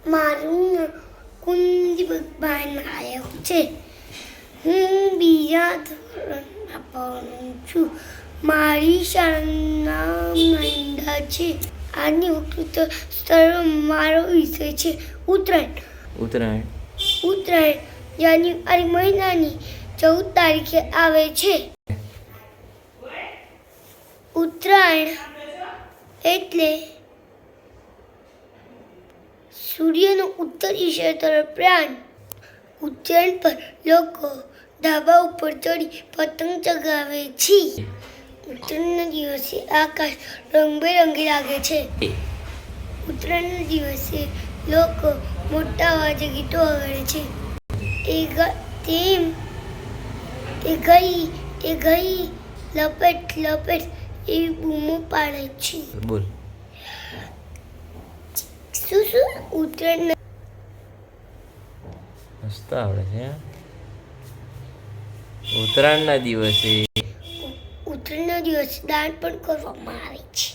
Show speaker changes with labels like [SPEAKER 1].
[SPEAKER 1] મારું નામ કુંદીભાઈ નાયક છે. હું બીજા ધોરણમાં ભણું છું. મારી શાળાનું નામ નંદા છે. આજની વકૃત્વ સ્થળ મારો વિષય છે ઉત્તરાયણ. જાન્યુઆરી મહિનાની 14 તારીખે આવે છે. ઉત્તરાયણ એટલે સૂર્યનો ઉત્તર દિશા તરફ પ્રયાણ. ઉત્તરાયણ પર લોકો ધાબા ઉપર ચડી પતંગ ચગાવે છે. ઉત્તરાયણના દિવસે આકાશ રંગબેરંગી લાગે છે. ઉત્તરાયણના દિવસે લોકો મોટા અવાજે ગીતો વગાડે છે. એ ગઈ લપેટ એવી બૂમો પાડે છે.
[SPEAKER 2] બોલ.
[SPEAKER 1] શું ઉત્તરાયણ
[SPEAKER 2] હસતા આવડે છે. ઉત્તરાયણના દિવસે
[SPEAKER 1] દાન પણ કરવામાં આવે છે.